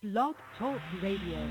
Blog Talk Radio.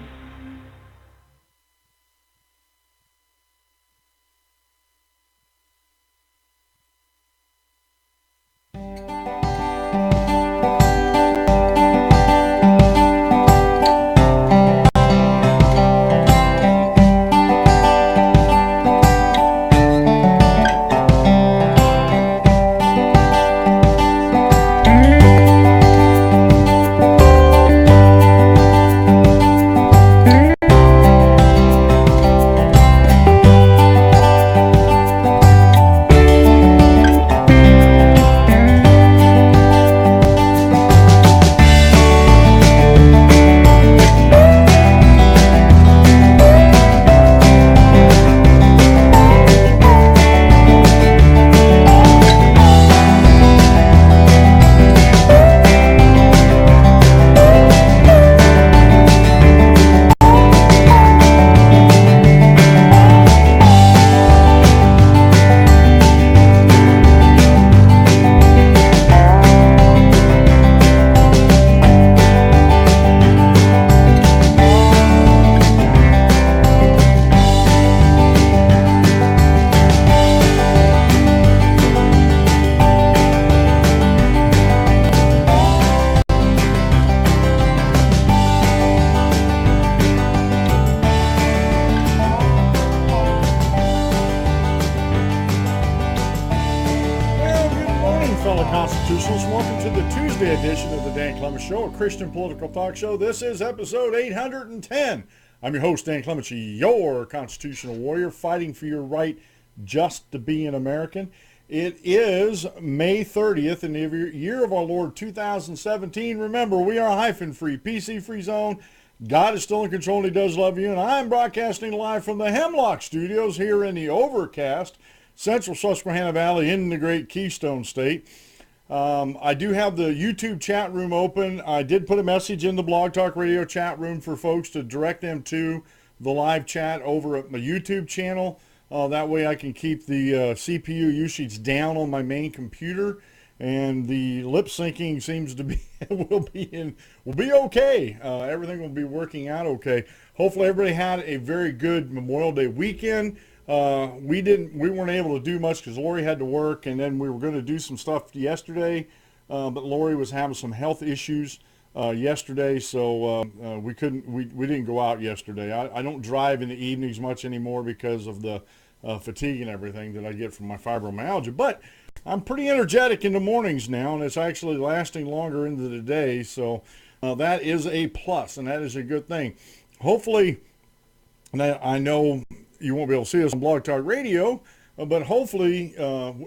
Christian political talk show. This is episode 810. I'm your host, Dan Clemente, your constitutional warrior, fighting for your right just to be an American. It is May 30th in the year of our Lord 2017. Remember, we are a hyphen-free, PC-free zone. God is still in control and he does love you. And I'm broadcasting live from the Hemlock Studios here in the overcast Central Susquehanna Valley in the great Keystone State. I do have the YouTube chat room open. I did put a message in the Blog Talk Radio chat room for folks to direct them to the live chat over at my YouTube channel. That way I can keep the CPU usage down on my main computer, and the lip syncing seems to be will be okay. Everything will be working out okay. Hopefully everybody had a very good Memorial Day weekend. We weren't able to do much because Lori had to work, and then we were going to do some stuff yesterday, but Lori was having some health issues yesterday, so we didn't go out yesterday. I don't drive in the evenings much anymore because of the fatigue and everything that I get from my fibromyalgia, but I'm pretty energetic in the mornings now, and it's actually lasting longer into the day, so that is a plus, and that is a good thing. Hopefully, I know you won't be able to see us on Blog Talk Radio, but hopefully,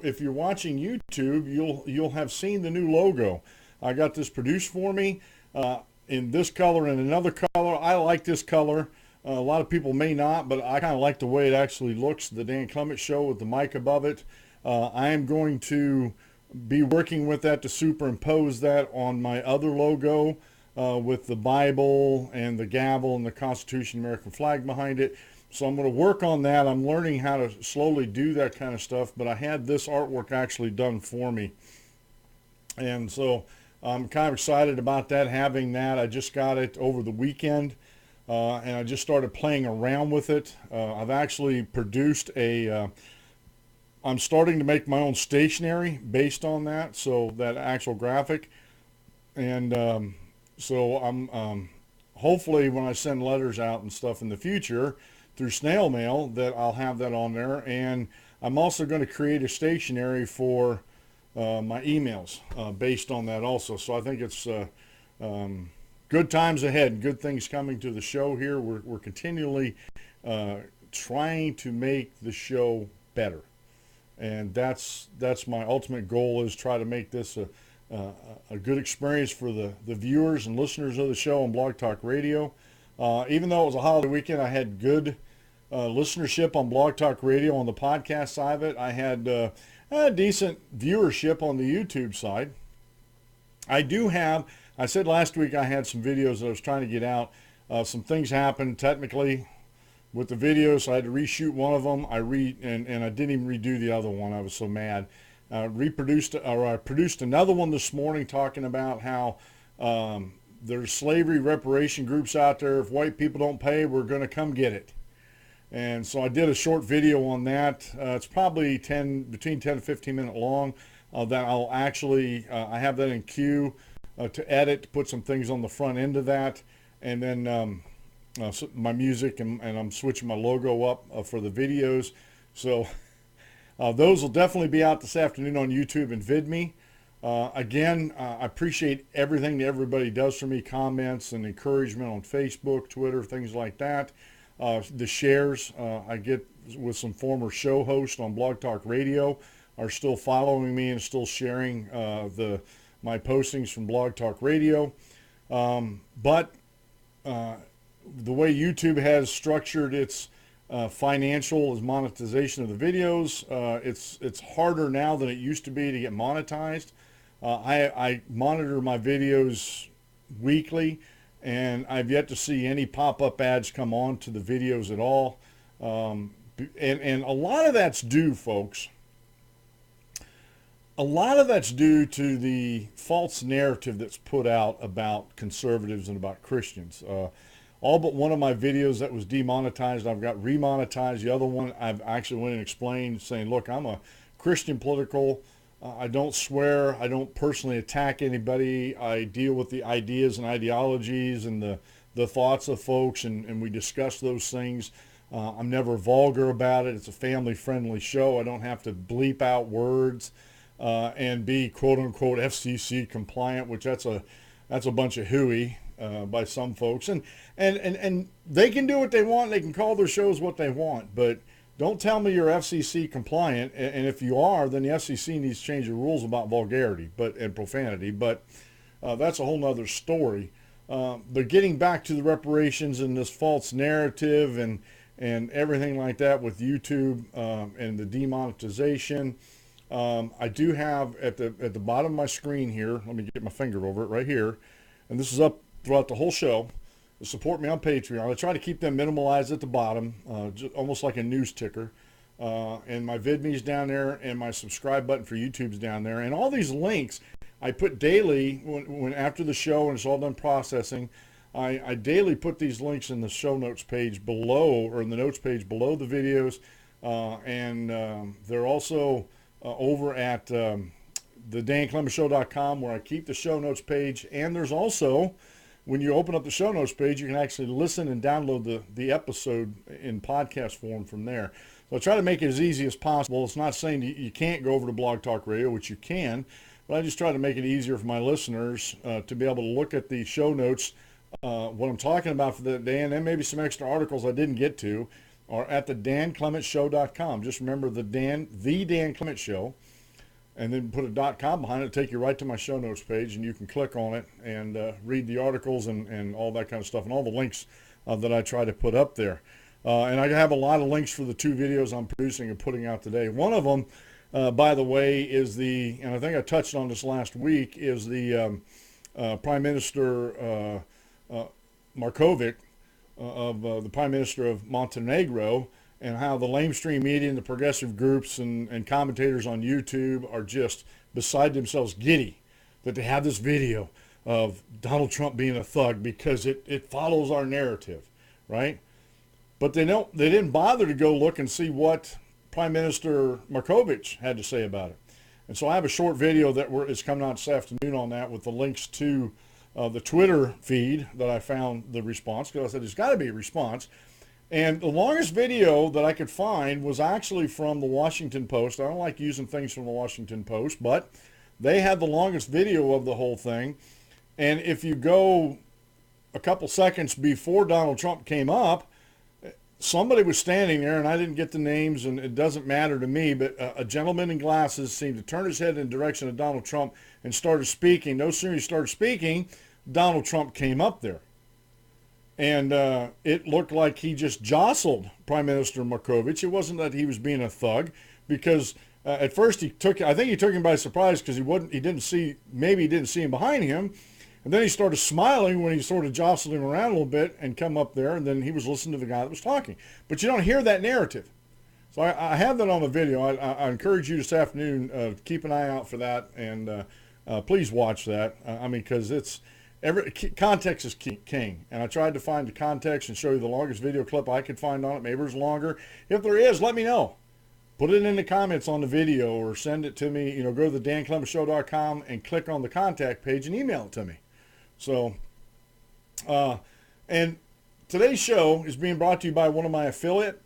if you're watching YouTube, you'll have seen the new logo. I got this produced for me in this color and another color. I like this color. A lot of people may not, but I kind of like the way it actually looks. The Dan Clement Show with the mic above it. I am going to be working with that to superimpose that on my other logo with the Bible and the gavel and the Constitution, American flag behind it. So I'm going to work on that. I'm learning how to slowly do that kind of stuff, but I had this artwork actually done for me. And so I'm kind of excited about that, having that. I just got it over the weekend, and I just started playing around with it. I've actually produced I'm starting to make my own stationery based on that, so that actual graphic. And so I'm hopefully when I send letters out and stuff in the future, through snail mail, that I'll have that on there. And I'm also going to create a stationery for my emails based on that also. So I think it's good times ahead, good things coming to the show here. We're continually trying to make the show better. And that's my ultimate goal, is try to make this a good experience for the viewers and listeners of the show on Blog Talk Radio. Even though it was a holiday weekend, I had good listenership on Blog Talk Radio on the podcast side of it. I had a decent viewership on the YouTube side. I said last week I had some videos that I was trying to get out. Some things happened technically with the videos, so I had to reshoot one of them. And I didn't even redo the other one. I was so mad. I produced another one this morning talking about how There's slavery reparation groups out there. If white people don't pay, we're going to come get it. And so I did a short video on that. It's probably between 10 and 15 minutes long. That I'll actually, I have that in queue to edit, to put some things on the front end of that. And then so my music, and I'm switching my logo up for the videos. So those will definitely be out this afternoon on YouTube and VidMe. Again, I appreciate everything that everybody does for me, comments and encouragement on Facebook, Twitter, things like that. The shares I get with some former show hosts on Blog Talk Radio are still following me and still sharing my postings from Blog Talk Radio. But the way YouTube has structured its financial monetization of the videos, it's harder now than it used to be to get monetized. I monitor my videos weekly, and I've yet to see any pop-up ads come on to the videos at all. And a lot of that's due, folks. A lot of that's due to the false narrative that's put out about conservatives and about Christians. All but one of my videos that was demonetized, I've got remonetized. The other one, I've actually went and explained, saying, look, I'm a Christian political. I don't swear. I don't personally attack anybody. I deal with the ideas and ideologies and the thoughts of folks, and we discuss those things. I'm never vulgar about it. It's a family-friendly show. I don't have to bleep out words and be quote-unquote FCC compliant, which that's a bunch of hooey by some folks. And they can do what they want. They can call their shows what they want, but don't tell me you're FCC compliant, and if you are, then the FCC needs to change the rules about vulgarity and profanity, but that's a whole nother story. But getting back to the reparations and this false narrative and everything like that with YouTube and the demonetization, I do have at the bottom of my screen here, let me get my finger over it right here, and this is up throughout the whole show. Support me on Patreon. I try to keep them minimalized at the bottom, just almost like a news ticker. And my VidMe's down there, and my subscribe button for YouTube's down there. And all these links I put daily when after the show and it's all done processing. I daily put these links in the show notes page below, or in the notes page below the videos. And they're also over at thedanclemenshow.com, where I keep the show notes page. And there's also, when you open up the show notes page, you can actually listen and download the episode in podcast form from there. So I try to make it as easy as possible. It's not saying you can't go over to Blog Talk Radio, which you can, but I just try to make it easier for my listeners to be able to look at the show notes, what I'm talking about for the day, and then maybe some extra articles I didn't get to, are at the danclemenshow.com. Just remember the Dan Clement Show, and then put a .com behind it, take you right to my show notes page, and you can click on it and read the articles and all that kind of stuff, and all the links that I try to put up there. And I have a lot of links for the 2 videos I'm producing and putting out today. One of them, by the way, is and I think I touched on this last week, is the Prime Minister Markovic of the Prime Minister of Montenegro, and how the lamestream media and the progressive groups and commentators on YouTube are just beside themselves giddy that they have this video of Donald Trump being a thug because it follows our narrative, right? But they didn't bother to go look and see what Prime Minister Markovic had to say about it. And so I have a short video that is coming out this afternoon on that, with the links to the Twitter feed that I found the response, because I said there's got to be a response. And the longest video that I could find was actually from the Washington Post. I don't like using things from the Washington Post, but they had the longest video of the whole thing. And if you go a couple seconds before Donald Trump came up, somebody was standing there, and I didn't get the names, and it doesn't matter to me, but a gentleman in glasses seemed to turn his head in the direction of Donald Trump and started speaking. No sooner he started speaking, Donald Trump came up there. And it looked like he just jostled Prime Minister Markovic. It wasn't that he was being a thug, because at first I think he took him by surprise, because he didn't see him behind him. And then he started smiling when he sort of jostled him around a little bit and come up there, and then he was listening to the guy that was talking. But you don't hear that narrative. So I have that on the video. I encourage you this afternoon, keep an eye out for that, and please watch that. Because Context is king, and I tried to find the context and show you the longest video clip I could find on it. Maybe there's longer. If there is, let me know. Put it in the comments on the video or send it to me. Go to the danclemenshow.com and click on the contact page and email it to me. So, and today's show is being brought to you by one of my affiliate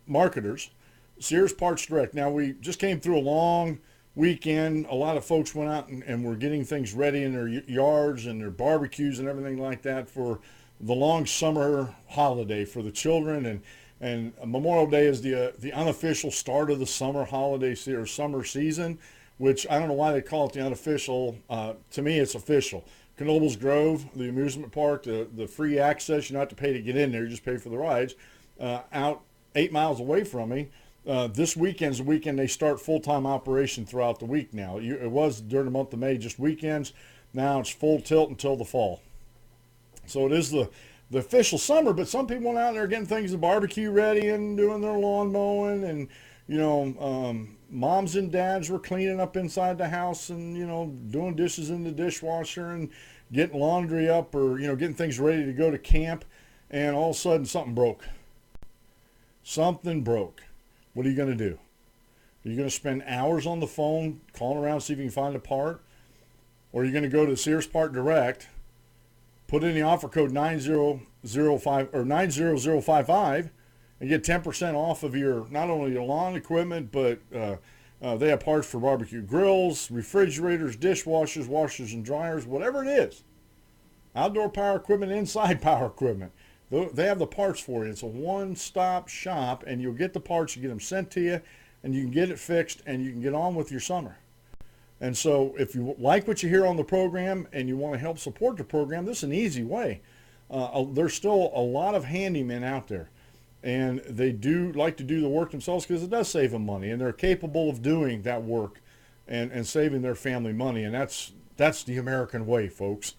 marketers, Sears Parts Direct. Now, we just came through a long weekend. A lot of folks went out and were getting things ready in their yards and their barbecues and everything like that for the long summer holiday for the children. And Memorial Day is the unofficial start of the summer holiday or summer season, which I don't know why they call it the unofficial. To me, it's official. Knoebels Grove, the amusement park, the free access, you don't have to pay to get in there, you just pay for the rides, out 8 miles away from me. This weekend's the weekend they start full-time operation throughout the week now. It was during the month of May, just weekends. Now it's full tilt until the fall. So it is the official summer, but some people went out there getting things, the barbecue ready and doing their lawn mowing, and moms and dads were cleaning up inside the house and doing dishes in the dishwasher and getting laundry up, or getting things ready to go to camp, and all of a sudden something broke. Something broke. What are you going to do? Are you going to spend hours on the phone calling around to see if you can find a part? Or are you going to go to Sears Part Direct, put in the offer code 9005 or 90055 and get 10% off of not only your lawn equipment, but they have parts for barbecue grills, refrigerators, dishwashers, washers and dryers, whatever it is. Outdoor power equipment, inside power equipment. They have the parts for you. It's a one-stop shop, and you'll get the parts, you get them sent to you, and you can get it fixed, and you can get on with your summer. And so if you like what you hear on the program and you want to help support the program, this is an easy way. There's still a lot of handymen out there, and they do like to do the work themselves because it does save them money, and they're capable of doing that work and saving their family money, and that's the American way, folks.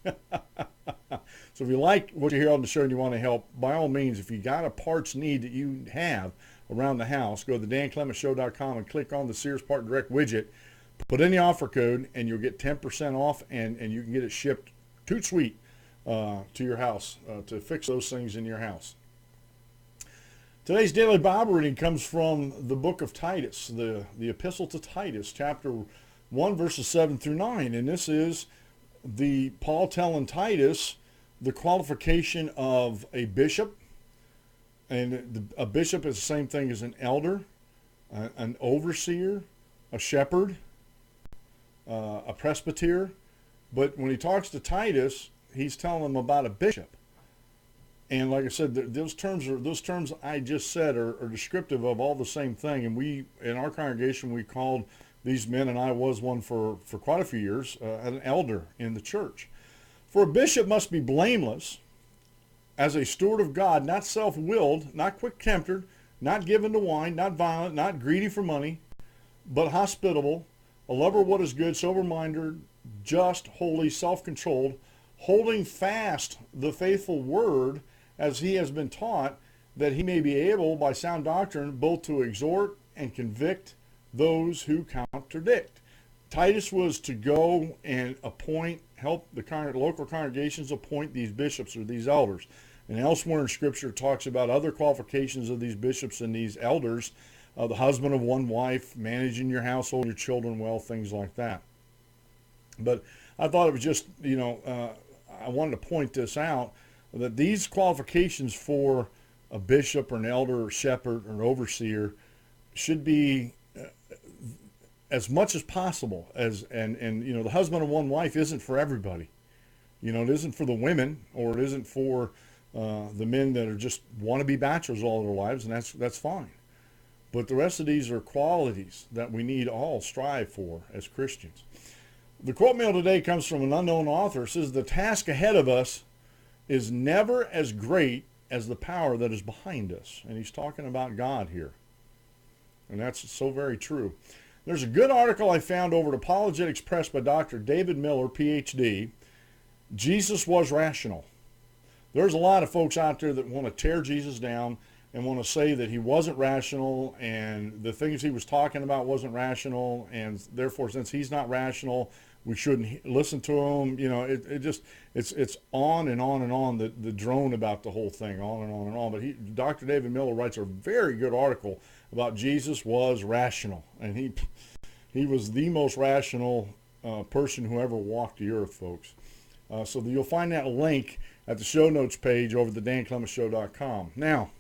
So if you like what you hear on the show and you want to help, by all means, if you got a parts need that you have around the house, go to danclemenshow.com and click on the Sears Part Direct widget, put in the offer code, and you'll get 10% off, and you can get it shipped toot sweet to your house to fix those things in your house. Today's daily Bible reading comes from the book of Titus, the epistle to Titus, chapter 1, verses 7 through 9. And this is Paul telling Titus the qualification of a bishop. And a bishop is the same thing as an elder, an overseer, a shepherd, a presbyter. But when he talks to Titus, he's telling him about a bishop. And like I said, those terms I just said are descriptive of all the same thing. And we, in our congregation, we called these men, and I was one for quite a few years, an elder in the church. For a bishop must be blameless, as a steward of God, not self-willed, not quick-tempered, not given to wine, not violent, not greedy for money, but hospitable, a lover of what is good, sober-minded, just, holy, self-controlled, holding fast the faithful word as he has been taught, that he may be able, by sound doctrine, both to exhort and convict those who contradict. Titus was to go and help the local congregations appoint these bishops or these elders. And elsewhere in Scripture it talks about other qualifications of these bishops and these elders, the husband of one wife, managing your household, your children well, things like that. But I thought it was just, I wanted to point this out, that these qualifications for a bishop or an elder or shepherd or an overseer should be as much as possible. And the husband of one wife isn't for everybody. It isn't for the women, or it isn't for the men that are just want to be bachelors all their lives, and that's fine. But the rest of these are qualities that we need all strive for as Christians. The quote mail today comes from an unknown author. It says, "The task ahead of us is never as great as the power that is behind us." And he's talking about God here. And that's so very true. There's a good article I found over at Apologetics Press by Dr. David Miller, PhD. Jesus was rational. There's a lot of folks out there that want to tear Jesus down and want to say that he wasn't rational, and the things he was talking about wasn't rational, and therefore, since he's not rational, we shouldn't listen to them. You know, it just it's on and on and on, the drone about the whole thing, on and on and on. But Dr. David Miller writes a very good article about Jesus was rational, and he was the most rational person who ever walked the earth, folks. So you'll find that link at the show notes page over at thedanclemenshow.com. Now,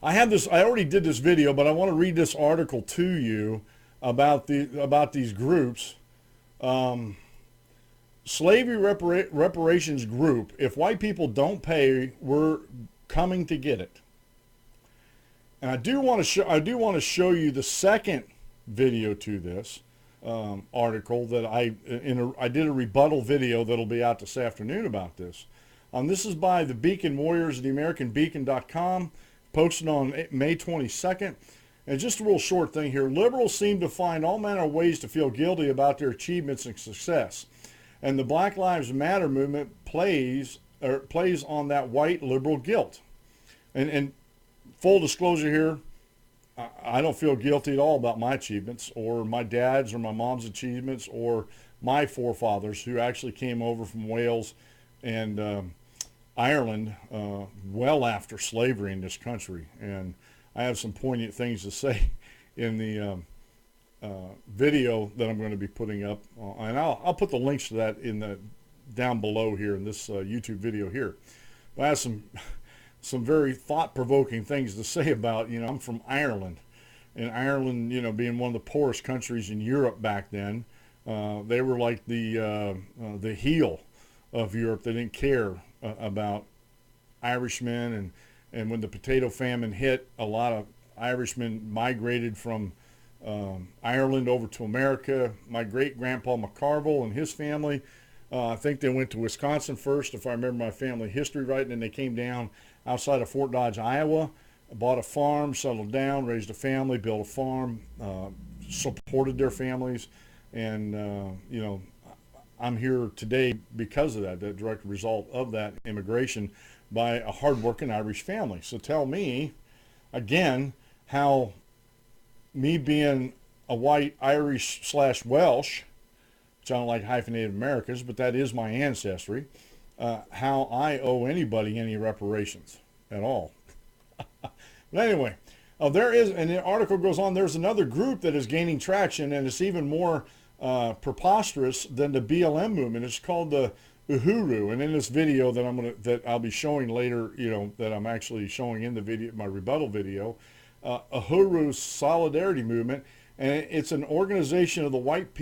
I already did this video, but I want to read this article to you about these groups. Slavery reparations group. If white people don't pay, we're coming to get it. And I do want to show you the second video to this article that I did a rebuttal video that'll be out this afternoon about this. This is by the Beacon Warriors of the AmericanBeacon.com, posted on May 22nd. And just a real short thing here. Liberals seem to find all manner of ways to feel guilty about their achievements and success. And the Black Lives Matter movement plays on that white liberal guilt. And full disclosure here, I don't feel guilty at all about my achievements or my dad's or my mom's achievements or my forefathers who actually came over from Wales and Ireland well after slavery in this country. And I have some poignant things to say in the video that I'm going to be putting up, and I'll put the links to that down below here in this YouTube video here. But I have some very thought-provoking things to say about, I'm from Ireland, and Ireland, being one of the poorest countries in Europe back then, they were like the heel of Europe. They didn't care about Irishmen, and when the potato famine hit, a lot of Irishmen migrated from Ireland over to America. My great-grandpa McCarville and his family, I think they went to Wisconsin first, if I remember my family history right, and then they came down outside of Fort Dodge, Iowa, bought a farm, settled down, raised a family, built a farm, supported their families, and, I'm here today because of that, the direct result of that immigration by a hardworking Irish family. So tell me, again, how me being a white Irish / Welsh, which I don't like hyphenated Americans, but that is my ancestry, how I owe anybody any reparations at all. But anyway, there is, and the article goes on, there's another group that is gaining traction, and it's even more preposterous than the BLM movement. It's called the Uhuru, and in this video that I'll be showing later, that I'm actually showing in the video, my rebuttal video, Uhuru's solidarity movement, and it's an organization of white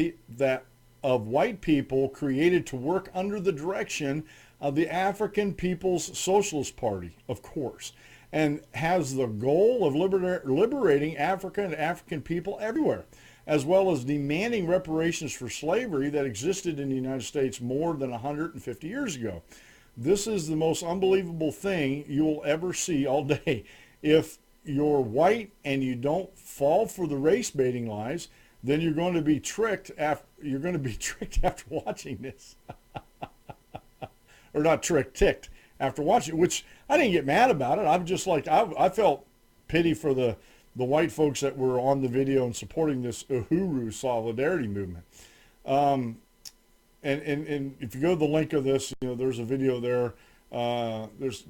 people created to work under the direction of the African People's Socialist Party, of course, and has the goal of liberating Africa and African people everywhere, as well as demanding reparations for slavery that existed in the United States more than 150 years ago. This is the most unbelievable thing you will ever see all day. If you're white and you don't fall for the race baiting lies, then you're going to be tricked after watching this. Or not tricked, ticked after watching it, which I didn't get mad about it. I'm just like, I felt pity for the white folks that were on the video and supporting this Uhuru solidarity movement. And if you go to the link of this, there's a video there. This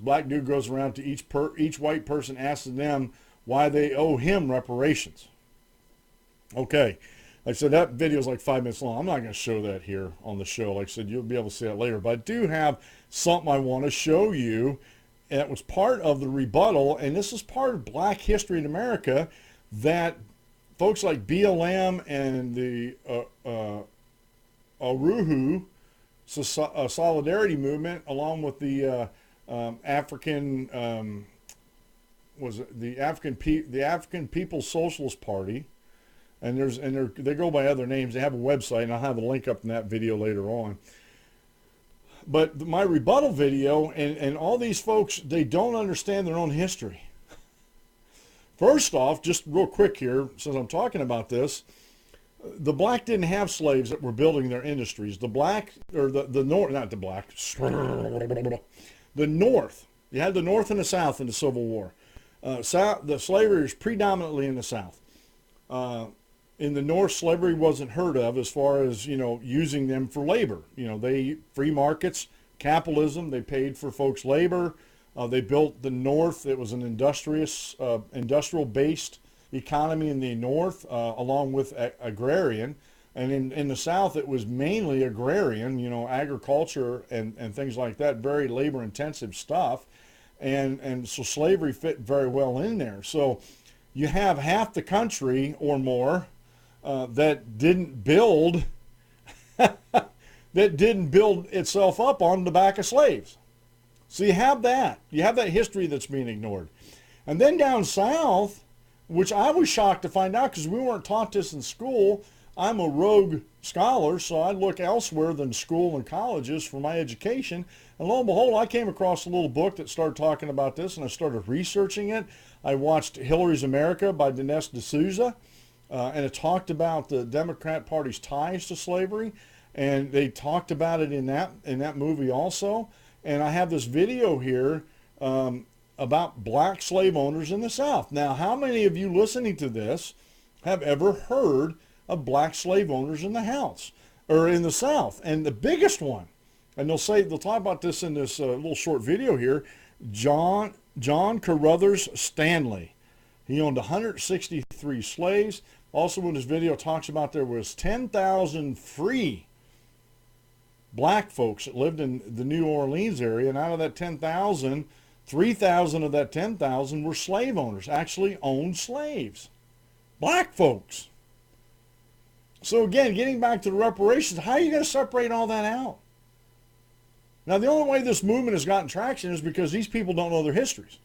black dude goes around to each white person, asking them why they owe him reparations. Okay, like I said, that video is like 5 minutes long. I'm not going to show that here on the show. Like I said, you'll be able to see that later. But I do have something I want to show you. And it was part of the rebuttal, and this is part of Black history in America, that folks like BLM and the Uhuru solidarity movement, along with the African People's Socialist Party, and they go by other names. They have a website, and I'll have a link up in that video later on. But my rebuttal video, and all these folks, they don't understand their own history. First off, just real quick here, since I'm talking about this, the black didn't have slaves that were building their industries. The black, or the North, not the black, the North. You had the North and the South in the Civil War. The slavery was predominantly in the South. in the North, slavery wasn't heard of as far as, using them for labor. They free markets, capitalism. They paid for folks' labor. They built the North. It was an industrial-based economy in the North, along with agrarian. And in the South, it was mainly agrarian, agriculture and things like that, very labor-intensive stuff. And so slavery fit very well in there. So you have half the country or more that didn't build itself up on the back of slaves. So you have that. You have that history that's being ignored. And then down south, which I was shocked to find out because we weren't taught this in school. I'm a rogue scholar, so I look elsewhere than school and colleges for my education. And lo and behold, I came across a little book that started talking about this, and I started researching it. I watched Hillary's America by Dinesh D'Souza, and it talked about the Democrat Party's ties to slavery, and they talked about it in that movie also. And I have this video here about black slave owners in the South. Now, how many of you listening to this have ever heard of black slave owners in the house or in the South? And the biggest one, and they'll talk about this in this little short video here, John Carruthers Stanley. He owned 163 slaves. Also in this video talks about there was 10,000 free black folks that lived in the New Orleans area, and out of that 10,000, 3,000 of that 10,000 were slave owners, actually owned slaves. Black folks. So again, getting back to the reparations, how are you going to separate all that out? Now, the only way this movement has gotten traction is because these people don't know their histories.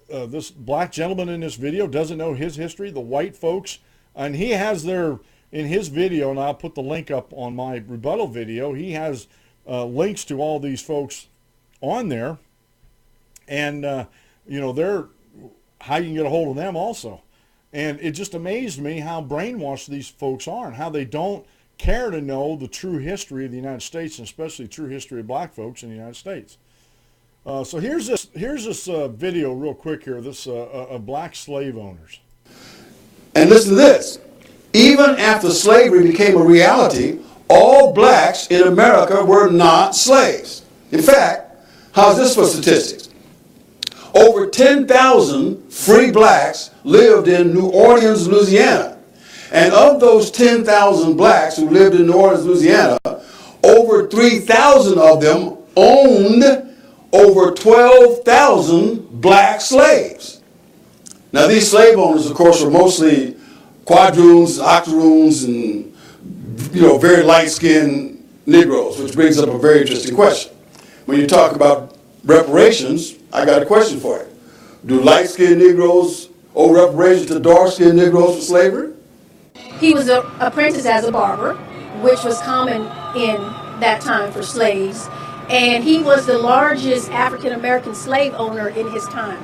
This black gentleman in this video doesn't know his history. The white folks, and he has in his video, and I'll put the link up on my rebuttal video, he has links to all these folks on there. And, they're how you can get a hold of them also. And it just amazed me how brainwashed these folks are and how they don't care to know the true history of the United States, and especially the true history of black folks in the United States. So here's this video real quick here, of black slave owners. And listen to this. Even after slavery became a reality, all blacks in America were not slaves. In fact, how's this for statistics? Over 10,000 free blacks lived in New Orleans, Louisiana. And of those 10,000 blacks who lived in New Orleans, Louisiana, over 3,000 of them owned over 12,000 black slaves. Now, these slave owners, of course, were mostly quadroons, octoroons, and very light-skinned Negroes, which brings up a very interesting question. When you talk about reparations, I got a question for you. Do light-skinned Negroes owe reparations to dark-skinned Negroes for slavery? He was apprenticed as a barber, which was common in that time for slaves, and he was the largest African-American slave owner in his time.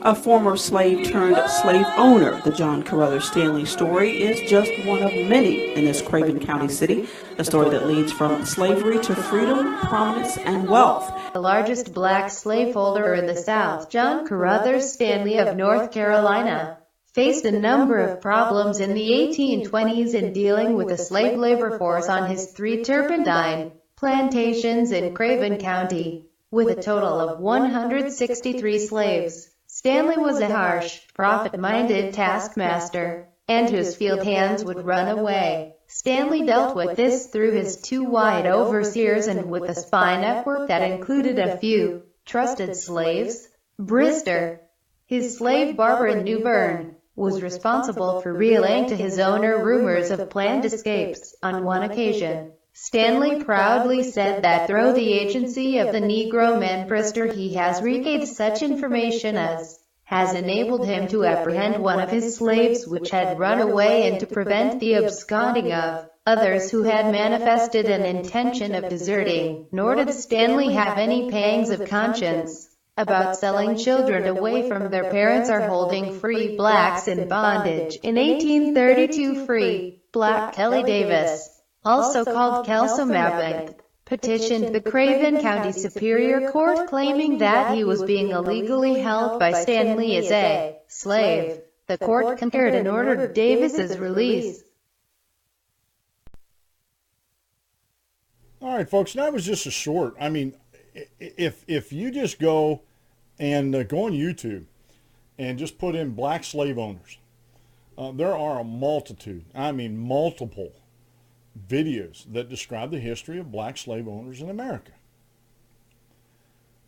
A former slave turned slave owner, the John Carruthers Stanley story is just one of many in this Craven County city, a story that leads from slavery to freedom, prominence, and wealth. The largest black slaveholder in the South, John Carruthers Stanley of North Carolina, faced a number of problems in the 1820s in dealing with the slave labor force on his 3 turpentine plantations in Craven County, with a total of 163 slaves. Stanley was a harsh, profit-minded taskmaster, and whose field hands would run away. Stanley dealt with this through his 2 white overseers and with a spy network that included a few trusted slaves. Brister, his slave barber in New Bern, was responsible for relaying to his owner rumors of planned escapes. On one occasion, Stanley proudly said that through the agency of the Negro man Brister he has relayed such information as has enabled him to apprehend one of his slaves which had run away and to prevent the absconding of others who had manifested an intention of deserting. Nor did Stanley have any pangs of conscience about selling children away from their parents or holding free blacks in bondage. In 1832, free black Kelly Davis, also called Kelso Mabant, petitioned the Craven County Superior Court claiming that he was being illegally held by Stanley as a slave. The court concurred and ordered Davis's release. All right, folks, that was just a short. I mean, if you just go and go on YouTube and just put in black slave owners, there are a multitude, I mean multiple videos that describe the history of black slave owners in America.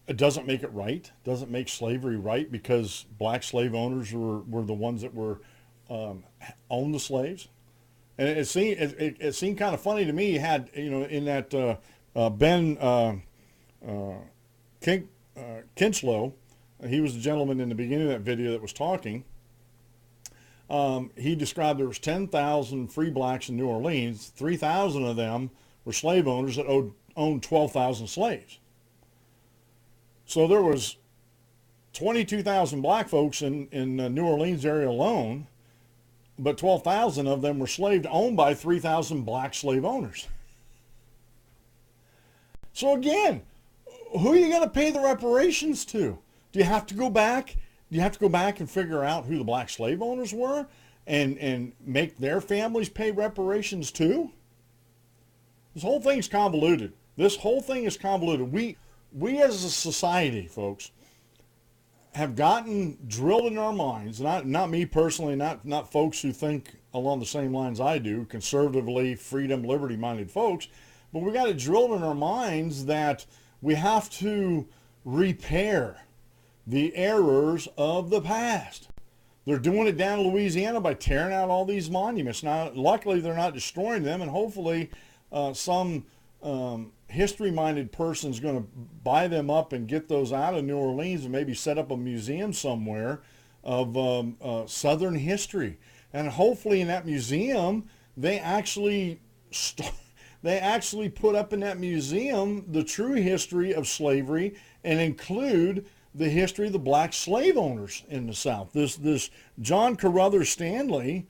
It doesn't make it right, doesn't make slavery right because black slave owners were the ones that were owned the slaves. And it seemed kind of funny to me. You had, in that Ben Kinslow, he was the gentleman in the beginning of that video that was talking. He described there was 10,000 free blacks in New Orleans. 3,000 of them were slave owners that owned 12,000 slaves. So there was 22,000 black folks in the New Orleans area alone, but 12,000 of them were slaves owned by 3,000 black slave owners. So again, who are you going to pay the reparations to? Do you have to go back? Do you have to go back and figure out who the black slave owners were and make their families pay reparations too? This whole thing's convoluted. This whole thing is convoluted. We as a society, folks, have gotten drilled in our minds, not me personally, not folks who think along the same lines I do, conservatively, freedom, liberty-minded folks, but we got it drilled in our minds that we have to repair the errors of the past. They're doing it down in Louisiana by tearing out all these monuments. Now, luckily, they're not destroying them, and hopefully some history-minded person is going to buy them up and get those out of New Orleans and maybe set up a museum somewhere of Southern history. And hopefully in that museum, they actually put up in that museum the true history of slavery and include the history of the black slave owners in the South. This John Carruthers Stanley,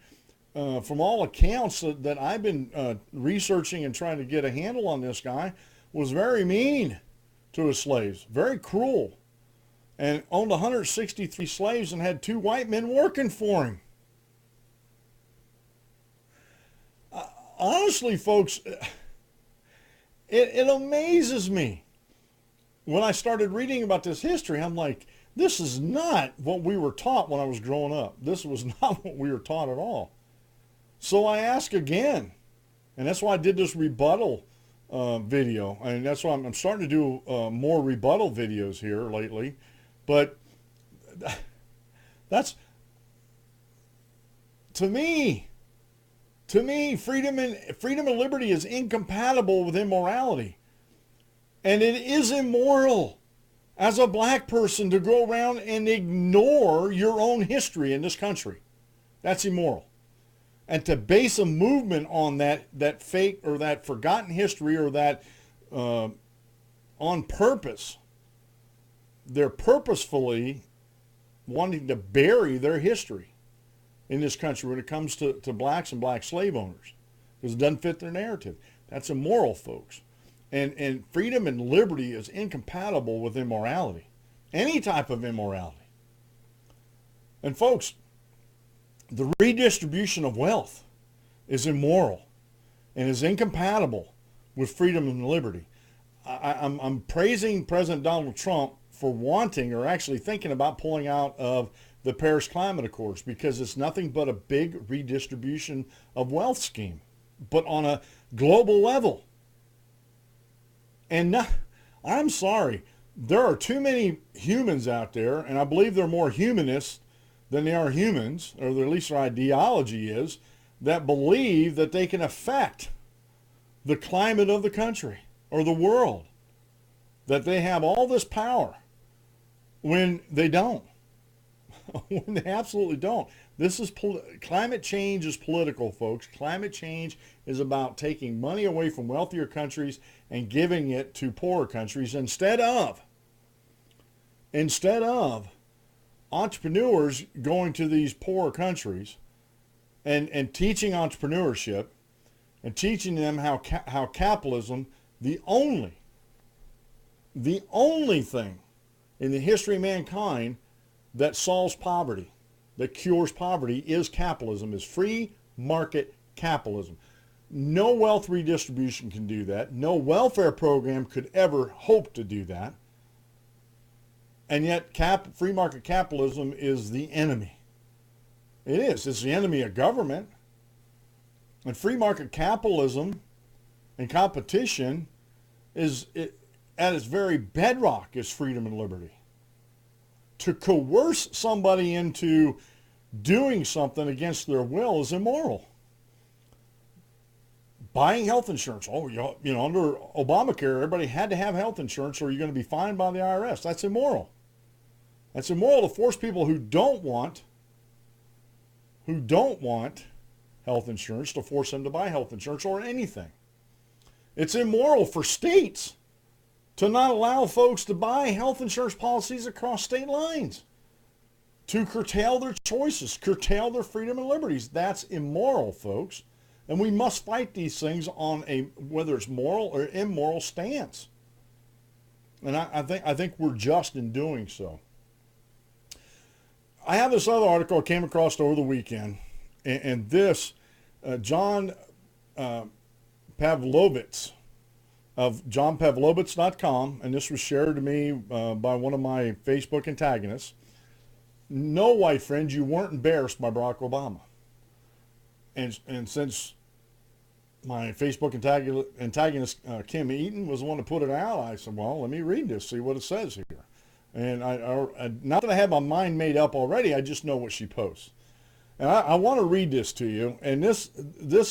from all accounts that I've been researching and trying to get a handle on this guy, was very mean to his slaves, very cruel, and owned 163 slaves and had 2 white men working for him. Honestly, folks, it amazes me. When I started reading about this history, I'm like, this is not what we were taught when I was growing up. This was not what we were taught at all. So I ask again, and that's why I did this rebuttal video, and that's why I'm starting to do more rebuttal videos here lately. But that's, to me, freedom and liberty is incompatible with immorality. And it is immoral as a black person to go around and ignore your own history in this country. That's immoral. And to base a movement on that fake or that forgotten history or that on purpose, they're purposefully wanting to bury their history in this country when it comes to blacks and black slave owners, because it doesn't fit their narrative. That's immoral, folks. And freedom and liberty is incompatible with immorality, any type of immorality. And folks, the redistribution of wealth is immoral and is incompatible with freedom and liberty. I'm praising President Donald Trump for wanting or actually thinking about pulling out of the Paris Climate Accords, because it's nothing but a big redistribution of wealth scheme, but on a global level. And I'm sorry, there are too many humans out there, and I believe they're more humanists than they are humans, or at least their ideology is, that believe that they can affect the climate of the country or the world, that they have all this power when they don't. When they absolutely don't. This is climate change is political, folks. Climate change is about taking money away from wealthier countries and giving it to poorer countries instead of entrepreneurs going to these poorer countries and teaching entrepreneurship and teaching them how capitalism, the only thing in the history of mankind that solves poverty, that cures poverty is capitalism, is free market capitalism. No wealth redistribution can do that. No welfare program could ever hope to do that. And yet free market capitalism is the enemy. It is. It's the enemy of government. And free market capitalism and competition at its very bedrock is freedom and liberty. To coerce somebody into doing something against their will is immoral. Buying health insurance. Oh, you know, under Obamacare, everybody had to have health insurance or you're going to be fined by the IRS. That's immoral. That's immoral to force people who don't want health insurance to force them to buy health insurance or anything. It's immoral for states to not allow folks to buy health insurance policies across state lines, to curtail their choices, curtail their freedom and liberties. That's immoral, folks. And we must fight these things on a, whether it's moral or immoral stance. And I think we're just in doing so. I have this other article I came across over the weekend, and this, John Pavlovitz of johnpavlovitz.com, and this was shared to me by one of my Facebook antagonists. No, white friends, you weren't embarrassed by Barack Obama. And since my Facebook antagonist Kim Eaton was the one to put it out, I said, well, let me read this, see what it says here. And I not that I have my mind made up already, I just know what she posts. And I want to read this to you, and this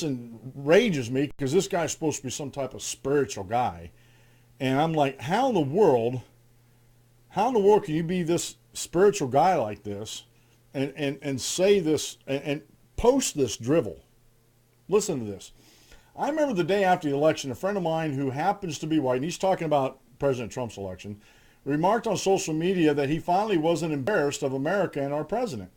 enrages me because this guy's supposed to be some type of spiritual guy. And I'm like, how in the world can you be this spiritual guy like this and say this and post this drivel? Listen to this. I remember the day after the election, a friend of mine who happens to be white, and he's talking about President Trump's election, remarked on social media that he finally wasn't embarrassed of America and our president.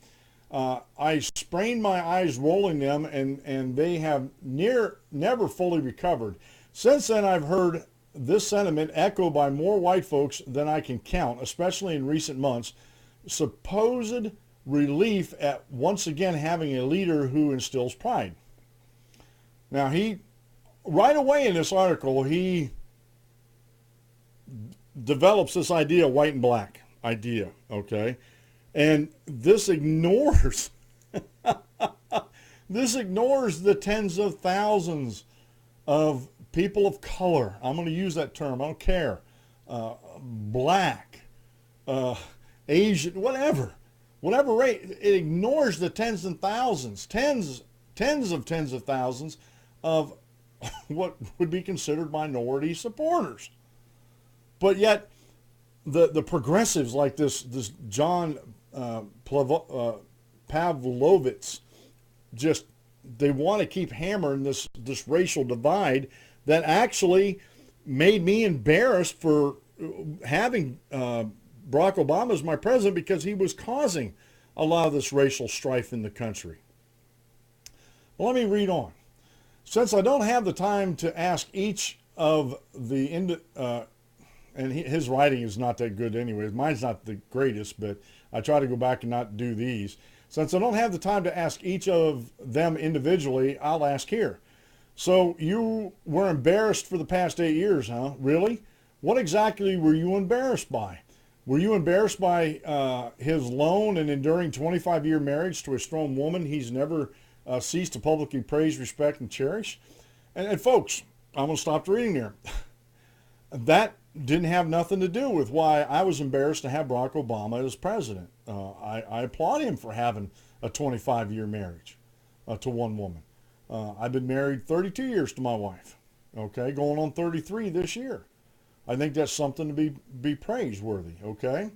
I sprained my eyes rolling them, and they have never fully recovered. Since then, I've heard this sentiment echoed by more white folks than I can count, especially in recent months. Supposed relief at once again having a leader who instills pride. Now, right away in this article, he develops this idea, white and black idea, okay? And this ignores the tens of thousands of people of color. I'm going to use that term. I don't care. Black, Asian, whatever rate. It ignores the tens of thousands of what would be considered minority supporters. But yet, the progressives like this John Pavlovitz, just they want to keep hammering this racial divide that actually made me embarrassed for having Barack Obama as my president because he was causing a lot of this racial strife in the country. Well, let me read on. Since I don't have the time to ask each of the and his writing is not that good anyways. Mine's not the greatest, but I try to go back and not do these. Since I don't have the time to ask each of them individually, I'll ask here. So you were embarrassed for the past 8 years, huh? Really? What exactly were you embarrassed by? Were you embarrassed by his lone and enduring 25-year marriage to a strong woman he's never ceased to publicly praise, respect, and cherish? And folks, I'm going to stop reading there. That didn't have nothing to do with why I was embarrassed to have Barack Obama as president. I applaud him for having a 25-year marriage to one woman. I've been married 32 years to my wife, okay, going on 33 this year. I think that's something to be praiseworthy, okay?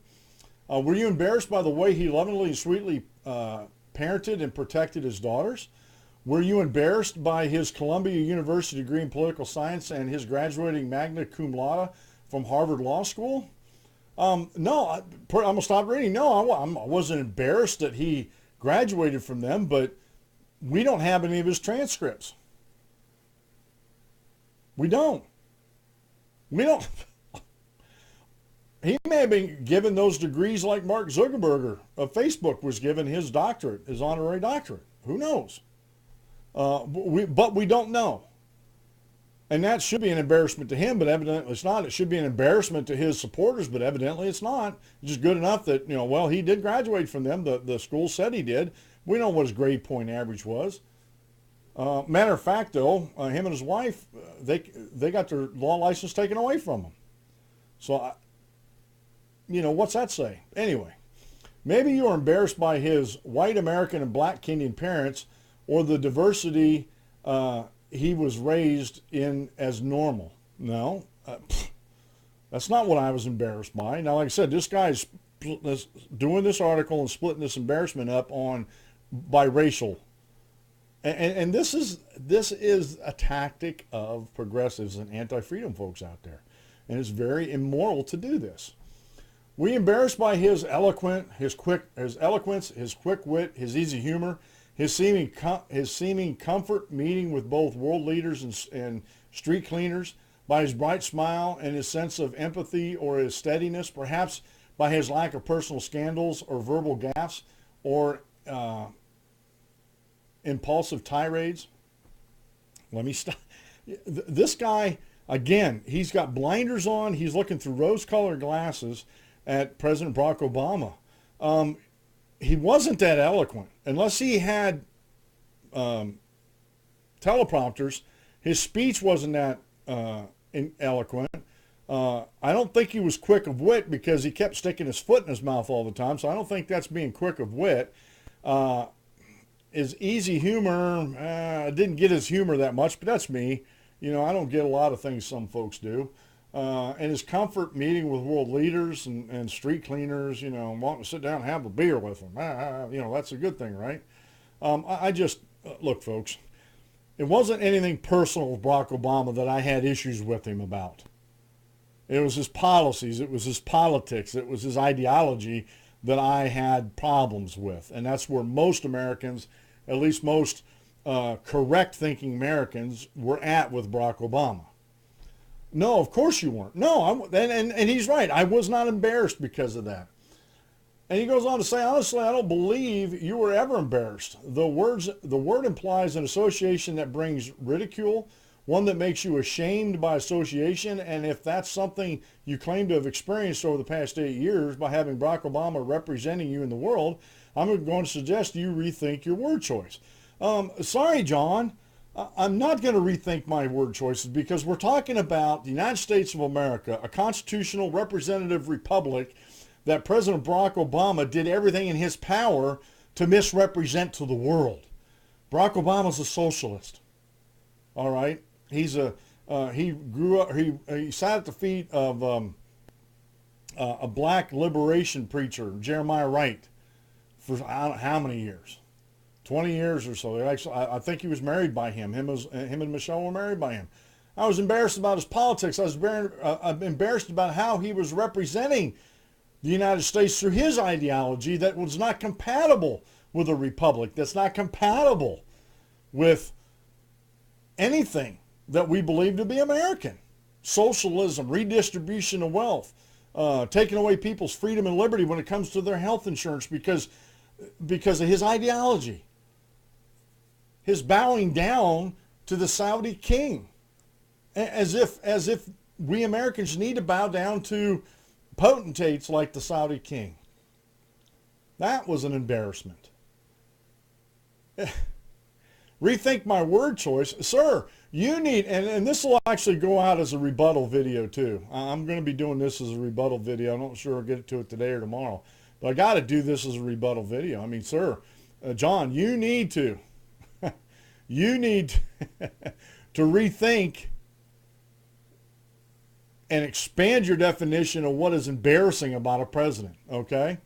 Were you embarrassed by the way he lovingly and sweetly parented and protected his daughters? Were you embarrassed by his Columbia University degree in political science and his graduating magna cum laude from Harvard Law School? No, I'm going to stop reading. No, I wasn't embarrassed that he graduated from them, but we don't have any of his transcripts. We don't. He may have been given those degrees like Mark Zuckerberg of Facebook was given his doctorate, his honorary doctorate. Who knows? But we don't know. And that should be an embarrassment to him, but evidently it's not. It should be an embarrassment to his supporters, but evidently it's not. It's just good enough that, well, he did graduate from them. The school said he did. We know what his grade point average was. Matter of fact, though, him and his wife, they got their law license taken away from them. So, what's that say? Anyway, maybe you are embarrassed by his white American and black Kenyan parents or the diversity he was raised in as normal. No, that's not what I was embarrassed by. Now, like I said, this guy's doing this article and splitting this embarrassment up on biracial. And this is a tactic of progressives and anti-freedom folks out there. And it's very immoral to do this. We embarrassed by his eloquence, his quick wit, his easy humor, his seeming comfort meeting with both world leaders and street cleaners, by his bright smile and his sense of empathy or his steadiness, perhaps by his lack of personal scandals or verbal gaffes or impulsive tirades. Let me stop. This guy, again, he's got blinders on. He's looking through rose-colored glasses at President Barack Obama. He wasn't that eloquent. Unless he had teleprompters, his speech wasn't that eloquent. I don't think he was quick of wit because he kept sticking his foot in his mouth all the time, so I don't think that's being quick of wit. His easy humor, I didn't get his humor that much, but that's me. I don't get a lot of things some folks do. And his comfort meeting with world leaders and street cleaners, wanting to sit down and have a beer with them. That's a good thing, right? Look, folks, it wasn't anything personal with Barack Obama that I had issues with him about. It was his policies, it was his politics, it was his ideology that I had problems with. And that's where most Americans, at least most correct thinking Americans, were at with Barack Obama. No, of course you weren't. No, and he's right. I was not embarrassed because of that. And he goes on to say, honestly, I don't believe you were ever embarrassed. The word implies an association that brings ridicule, one that makes you ashamed by association. And if that's something you claim to have experienced over the past 8 years by having Barack Obama representing you in the world, I'm going to suggest you rethink your word choice. Sorry, John. I'm not going to rethink my word choices because we're talking about the United States of America, a constitutional representative republic that President Barack Obama did everything in his power to misrepresent to the world. Barack Obama's a socialist. All right? He grew up, he sat at the feet of a black liberation preacher, Jeremiah Wright, for I don't know how many years. 20 years or so. Actually, I think he was married by him. Him and Michelle were married by him. I was embarrassed about his politics. I was embarrassed about how he was representing the United States through his ideology that was not compatible with a republic, that's not compatible with anything that we believe to be American. Socialism, redistribution of wealth, taking away people's freedom and liberty when it comes to their health insurance because of his ideology. His bowing down to the Saudi king, as if we Americans need to bow down to potentates like the Saudi king. That was an embarrassment. Rethink my word choice. Sir, you need, and this will actually go out as a rebuttal video too. I'm going to be doing this as a rebuttal video. I'm not sure I'll get to it today or tomorrow, but I got to do this as a rebuttal video. I mean, sir, John, you need to to rethink and expand your definition of what is embarrassing about a president, okay?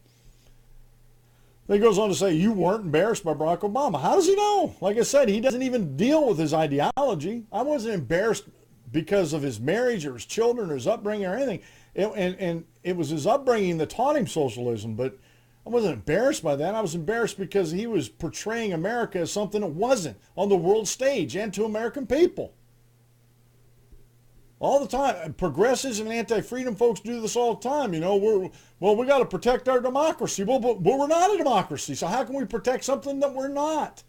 Then he goes on to say, you weren't embarrassed by Barack Obama. How does he know? Like I said, he doesn't even deal with his ideology. I wasn't embarrassed because of his marriage or his children or his upbringing or anything. And it was his upbringing that taught him socialism, but I wasn't embarrassed by that. I was embarrassed because he was portraying America as something it wasn't on the world stage and to American people. All the time. Progressives and anti-freedom folks do this all the time. You know, we got to protect our democracy. Well, but we're not a democracy, so how can we protect something that we're not?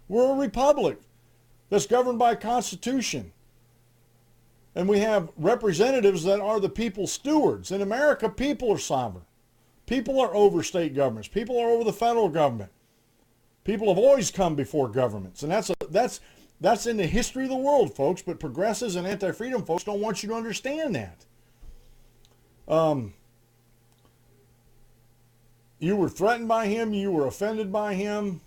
We're a republic that's governed by a constitution. And we have representatives that are the people's stewards. In America, people are sovereign. People are over state governments. People are over the federal government. People have always come before governments. And that's in the history of the world, folks. But progressives and anti-freedom folks don't want you to understand that. You were threatened by him. You were offended by him.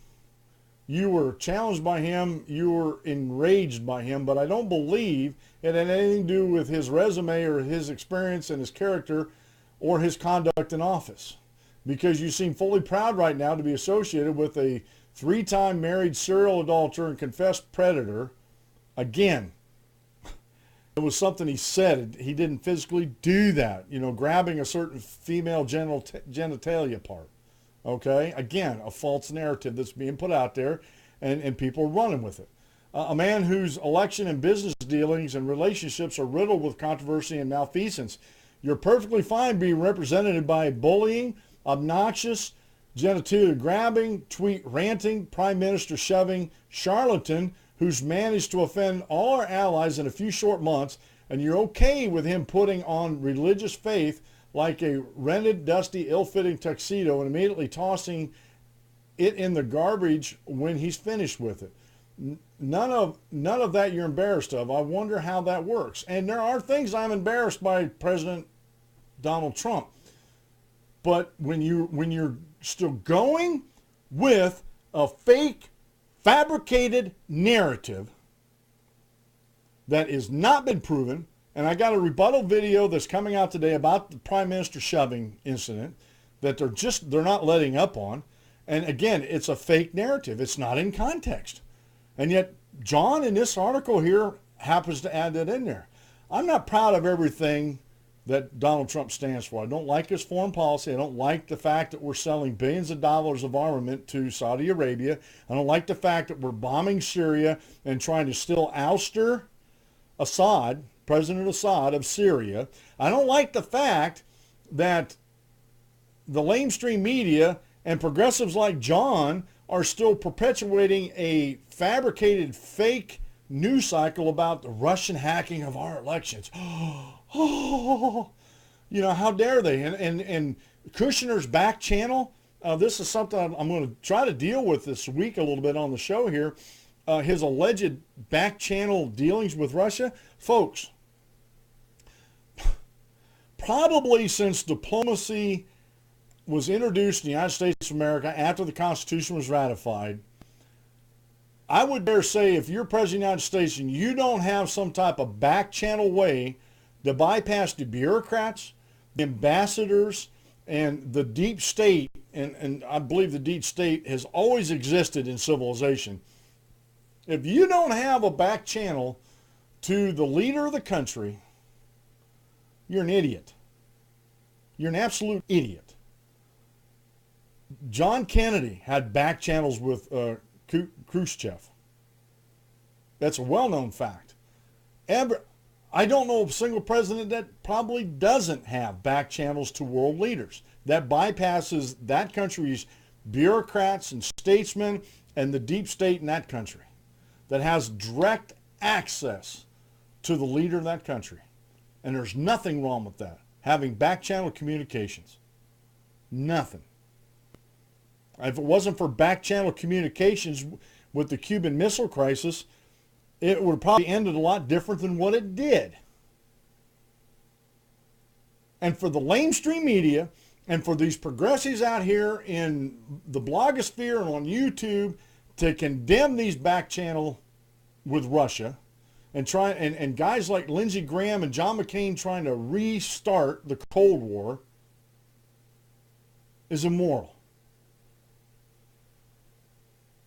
You were challenged by him. You were enraged by him. But I don't believe it had anything to do with his resume or his experience and his character or his conduct in office. Because you seem fully proud right now to be associated with a 3-time married serial adulterer and confessed predator. Again, it was something he said. He didn't physically do that. You know, grabbing a certain female genitalia part. Okay? Again, a false narrative that's being put out there, and people are running with it. A man whose election and business dealings and relationships are riddled with controversy and malfeasance. You're perfectly fine being represented by bullying, obnoxious, genitalia grabbing, tweet ranting, prime minister shoving charlatan who's managed to offend all our allies in a few short months, and you're okay with him putting on religious faith like a rented, dusty, ill-fitting tuxedo and immediately tossing it in the garbage when he's finished with it. None of that you're embarrassed of. I wonder how that works. And there are things I'm embarrassed by President Donald Trump. But when you're still going with a fake, fabricated narrative that has not been proven, and I got a rebuttal video that's coming out today about the Prime Minister shoving incident that they're not letting up on. And again, it's a fake narrative. It's not in context. And yet, John in this article here happens to add that in there. I'm not proud of everything that Donald Trump stands for. I don't like his foreign policy. I don't like the fact that we're selling billions of dollars of armament to Saudi Arabia. I don't like the fact that we're bombing Syria and trying to still ouster Assad, President Assad of Syria. I don't like the fact that the lamestream media and progressives like John are still perpetuating a fabricated fake news cycle about the Russian hacking of our elections. Oh, you know, how dare they? And Kushner's back channel, this is something I'm going to try to deal with this week a little bit on the show here. His alleged back channel dealings with Russia. Folks, probably since diplomacy was introduced in the United States of America after the Constitution was ratified, I would dare say if you're President of the United States and you don't have some type of back channel way to bypass the bureaucrats, the ambassadors, and the deep state, and I believe the deep state has always existed in civilization. If you don't have a back channel to the leader of the country, you're an idiot. You're an absolute idiot. John Kennedy had back channels with Khrushchev. That's a well-known fact. I don't know of a single president that probably doesn't have back channels to world leaders. That bypasses that country's bureaucrats and statesmen and the deep state in that country. That has direct access to the leader of that country. And there's nothing wrong with that. Having back channel communications. Nothing. If it wasn't for back channel communications with the Cuban Missile Crisis, it would have probably ended a lot different than what it did. And for the lamestream media and for these progressives out here in the blogosphere and on YouTube to condemn these back channel with Russia and and guys like Lindsey Graham and John McCain trying to restart the Cold War is immoral.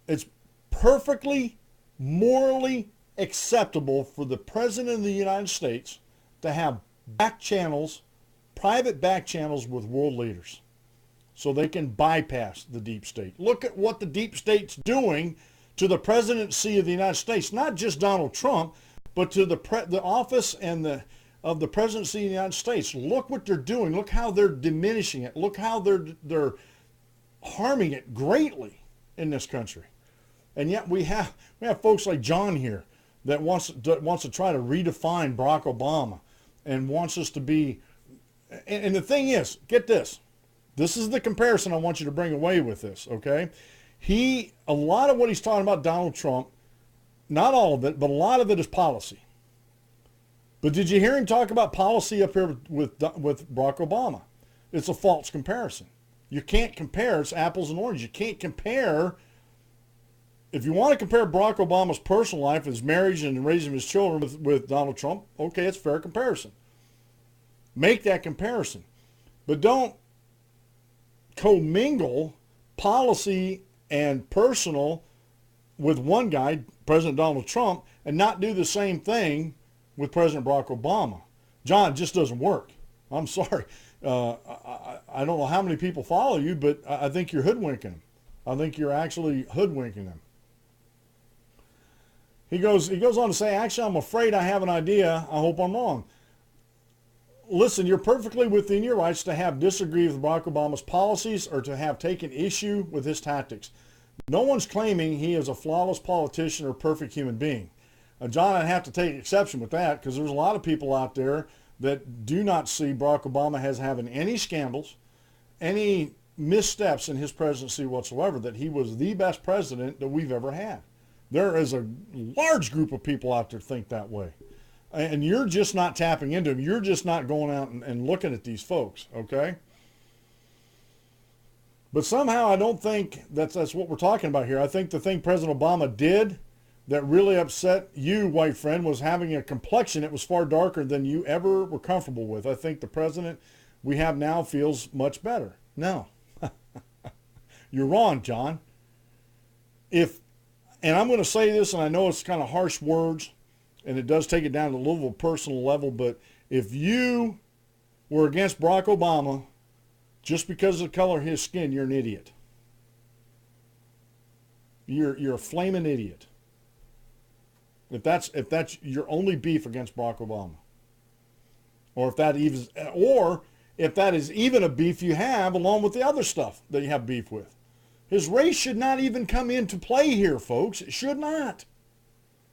It's perfectly morally acceptable for the President of the United States to have back channels, private back channels with world leaders so they can bypass the deep state. Look at what the deep state's doing to the presidency of the United States. Not just Donald Trump, but to the office and of the presidency of the United States. Look what they're doing. Look how they're diminishing it. Look how they're harming it greatly in this country. And yet we have folks like John here that wants to try to redefine Barack Obama and wants us to be. And the thing is, get this. This is the comparison I want you to bring away with this, okay? A lot of what he's talking about Donald Trump, not all of it, but a lot of it is policy. But did you hear him talk about policy up here with Barack Obama? It's a false comparison. You can't compare. It's apples and oranges. You can't compare. If you want to compare Barack Obama's personal life, his marriage and raising his children with Donald Trump, okay, it's a fair comparison. Make that comparison. But don't commingle policy and personal with one guy, President Donald Trump, and not do the same thing with President Barack Obama. John, it just doesn't work. I'm sorry. I don't know how many people follow you, but I think you're hoodwinking them. I think you're actually hoodwinking them. He goes on to say, actually, I'm afraid I have an idea. I hope I'm wrong. Listen, you're perfectly within your rights to have disagreed with Barack Obama's policies or to have taken issue with his tactics. No one's claiming he is a flawless politician or perfect human being. John, I'd have to take exception with that because there's a lot of people out there that do not see Barack Obama as having any scandals, any missteps in his presidency whatsoever, that he was the best president that we've ever had. There is a large group of people out there think that way. And you're just not tapping into them. You're just not going out and looking at these folks, okay? But somehow I don't think that's what we're talking about here. I think the thing President Obama did that really upset you, white friend, was having a complexion that was far darker than you ever were comfortable with. I think the president we have now feels much better. No. You're wrong, John. And I'm going to say this, and I know it's kind of harsh words, and it does take it down to a little personal level, but if you were against Barack Obama just because of the color of his skin, you're an idiot. You're a flaming idiot. If that's your only beef against Barack Obama, or if that is even a beef you have along with the other stuff that you have beef with. His race should not even come into play here, folks. It should not.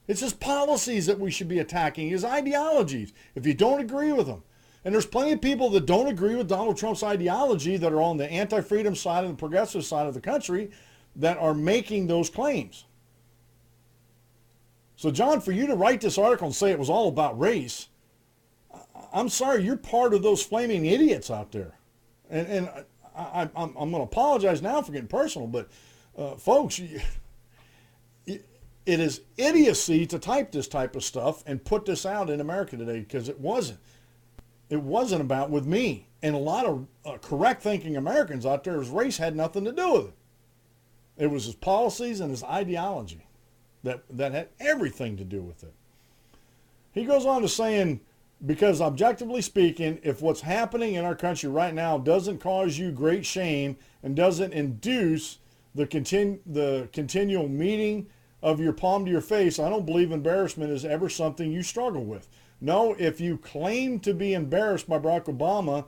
It's his policies that we should be attacking, his ideologies, if you don't agree with them. And there's plenty of people that don't agree with Donald Trump's ideology that are on the anti-freedom side and the progressive side of the country that are making those claims. So, John, for you to write this article and say it was all about race, I'm sorry, you're part of those flaming idiots out there. And I'm going to apologize now for getting personal, but folks, it is idiocy to type this type of stuff and put this out in America today, because it wasn't. It wasn't about with me. And a lot of correct thinking Americans out there, his race had nothing to do with it. It was his policies and his ideology that had everything to do with it. He goes on to saying, because objectively speaking, if what's happening in our country right now doesn't cause you great shame and doesn't induce the continual meeting of your palm to your face, I don't believe embarrassment is ever something you struggle with. No, if you claim to be embarrassed by Barack Obama,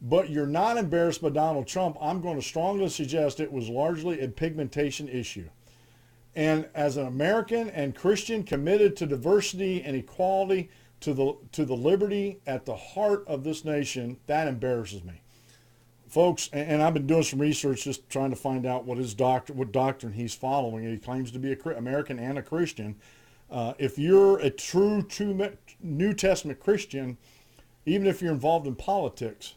but you're not embarrassed by Donald Trump, I'm going to strongly suggest it was largely a pigmentation issue. And as an American and Christian committed to diversity and equality, to the liberty at the heart of this nation, that embarrasses me. Folks, and I've been doing some research just trying to find out what doctrine he's following. He claims to be an American and a Christian. If you're a true New Testament Christian, even if you're involved in politics,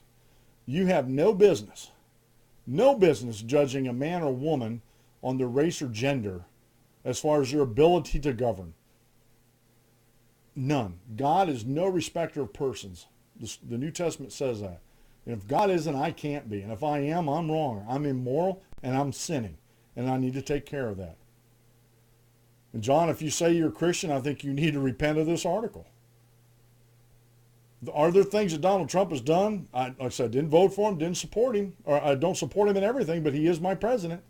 you have no business judging a man or woman on their race or gender as far as their ability to govern. None. God is no respecter of persons. The New Testament says that. And if God isn't, I can't be. And if I am, I'm wrong. I'm immoral and I'm sinning. And I need to take care of that. And John, if you say you're a Christian, I think you need to repent of this article. Are there things that Donald Trump has done? Like I said, didn't vote for him, didn't support him, or I don't support him in everything, but he is my president.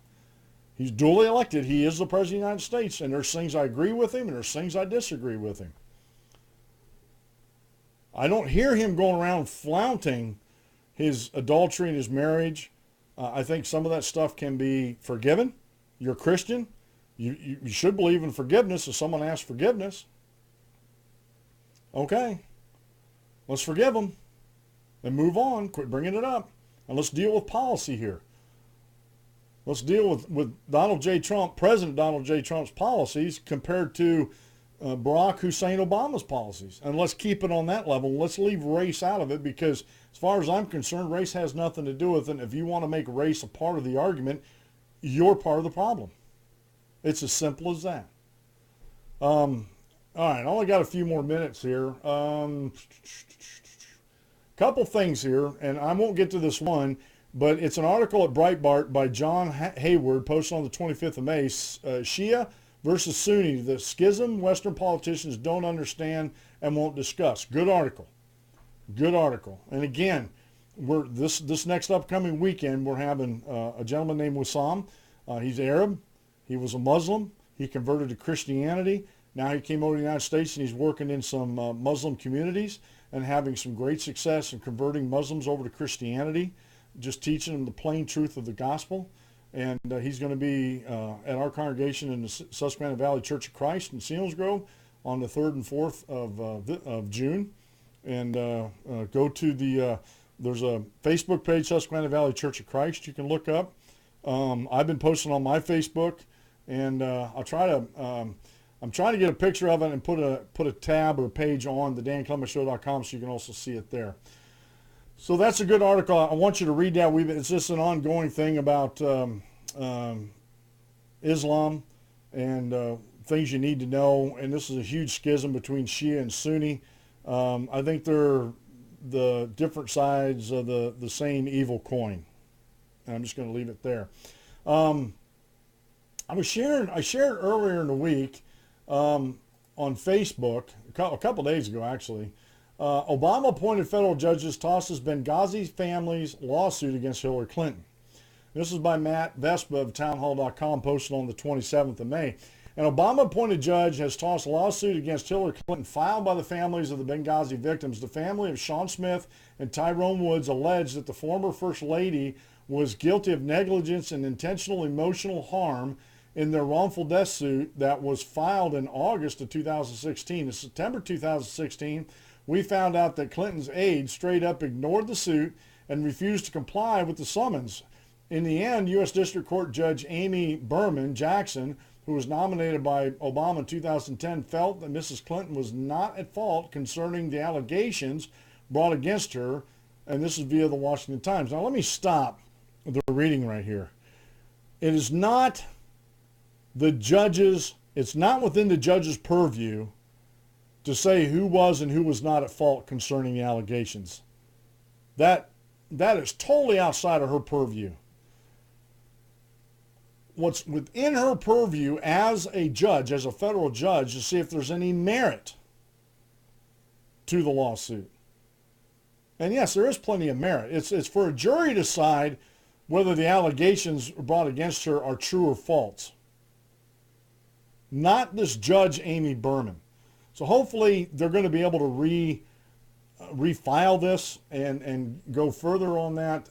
He's duly elected. He is the president of the United States. And there's things I agree with him and there's things I disagree with him. I don't hear him going around flaunting his adultery and his marriage. I think some of that stuff can be forgiven. You're a Christian. You should believe in forgiveness if someone asks forgiveness. Okay, let's forgive them and move on. Quit bringing it up. And let's deal with policy here. Let's deal with Donald J. Trump, President Donald J. Trump's policies compared to Barack Hussein Obama's policies. And let's keep it on that level. Let's leave race out of it, because as far as I'm concerned, race has nothing to do with it. And if you want to make race a part of the argument, you're part of the problem. It's as simple as that. All right, I only got a few more minutes here. Couple things here, and I won't get to this one, but it's an article at Breitbart by John Hayward, posted on the 25th of May, Shia versus Sunni, the schism Western politicians don't understand and won't discuss. Good article. Good article. And again, this next upcoming weekend, we're having a gentleman named Wissam. He's Arab. He was a Muslim. He converted to Christianity. Now he came over to the United States, and he's working in some Muslim communities and having some great success in converting Muslims over to Christianity, just teaching them the plain truth of the gospel. And he's going to be at our congregation in the Susquehanna Valley Church of Christ in Selinsgrove on the 3rd and 4th of June. And go to there's a Facebook page, Susquehanna Valley Church of Christ, you can look up. I've been posting on my Facebook, and I'm trying to get a picture of it and put a tab or a page on the danclemenshow.com so you can also see it there. So that's a good article. I want you to read that. It's just an ongoing thing about Islam and things you need to know. And this is a huge schism between Shia and Sunni. I think they're the different sides of the same evil coin. And I'm just going to leave it there. I shared earlier in the week on Facebook, a couple days ago actually, Obama appointed federal judges tosses Benghazi family's lawsuit against Hillary Clinton. This is by Matt Vespa of townhall.com, posted on the 27th of May. An Obama appointed judge has tossed a lawsuit against Hillary Clinton filed by the families of the Benghazi victims. The family of Sean Smith and Tyrone Woods alleged that the former First Lady was guilty of negligence and intentional emotional harm in their wrongful death suit that was filed in August of 2016. In September 2016, we found out that Clinton's aide straight up ignored the suit and refused to comply with the summons. In the end, U.S. District Court Judge Amy Berman Jackson, who was nominated by Obama in 2010, felt that Mrs. Clinton was not at fault concerning the allegations brought against her, and this is via the Washington Times. Now let me stop the reading right here. It is not it's not within the judge's purview to say who was and who was not at fault concerning the allegations. That is totally outside of her purview. What's within her purview as a judge, as a federal judge, to see if there's any merit to the lawsuit. And yes, there is plenty of merit. It's for a jury to decide whether the allegations brought against her are true or false. Not this Judge Amy Berman. So hopefully they're going to be able to refile this and go further on that.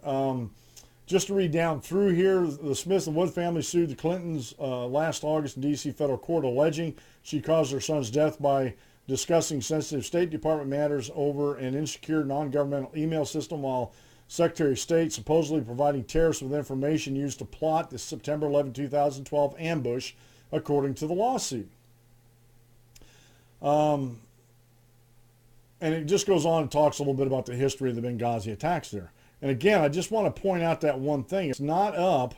Just to read down through here, the Smith and Wood family sued the Clintons last August in D.C. federal court, alleging she caused her son's death by discussing sensitive State Department matters over an insecure non-governmental email system, while Secretary of State supposedly providing terrorists with information used to plot the September 11, 2012 ambush, according to the lawsuit. And it just goes on and talks a little bit about the history of the Benghazi attacks there. And again, I just want to point out that one thing. It's not up.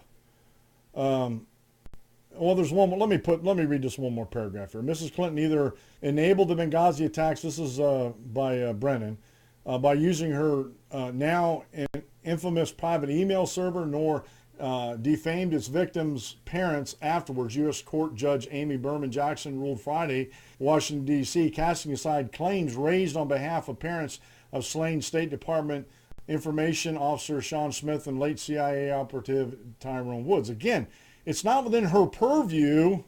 Well, there's one more. Let me read this one more paragraph here. Mrs. Clinton either enabled the Benghazi attacks, this is by Brennan, by using her now infamous private email server, nor defamed its victims' parents afterwards. U.S. Court Judge Amy Berman Jackson ruled Friday, Washington, D.C., casting aside claims raised on behalf of parents of slain State Department Information Officer Sean Smith and late CIA operative Tyrone Woods. Again, it's not within her purview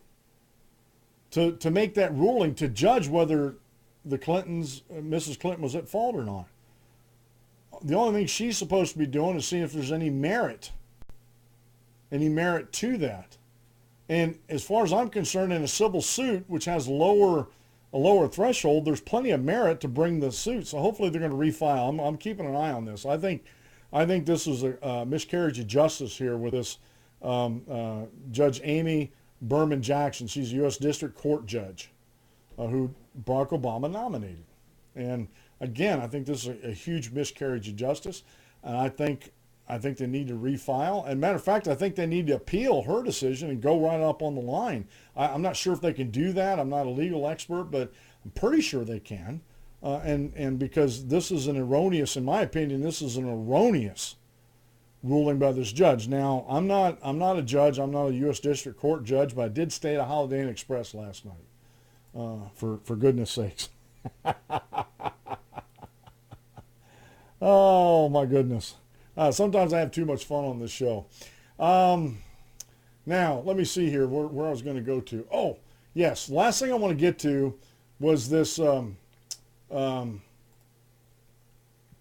to make that ruling, to judge whether the Clintons, Mrs. Clinton was at fault or not. The only thing she's supposed to be doing is seeing if there's any merit to that. And as far as I'm concerned, in a civil suit, which has a lower threshold, there's plenty of merit to bring the suit. So hopefully they're going to refile. I'm keeping an eye on this. I think this was a miscarriage of justice here with this Judge Amy Berman Jackson. She's a U.S. District Court judge who Barack Obama nominated. And again, I think this is a huge miscarriage of justice. And I think they need to refile. And matter of fact, I think they need to appeal her decision and go right up on the line. I'm not sure if they can do that. I'm not a legal expert, but I'm pretty sure they can. And because this is an erroneous, in my opinion, this is an erroneous ruling by this judge. Now, I'm not a judge. I'm not a U.S. District Court judge, but I did stay at a Holiday Inn Express last night. For goodness sakes. Oh my goodness. Sometimes I have too much fun on this show. Now, let me see here where I was going to go to. Oh, yes. Last thing I want to get to was this 10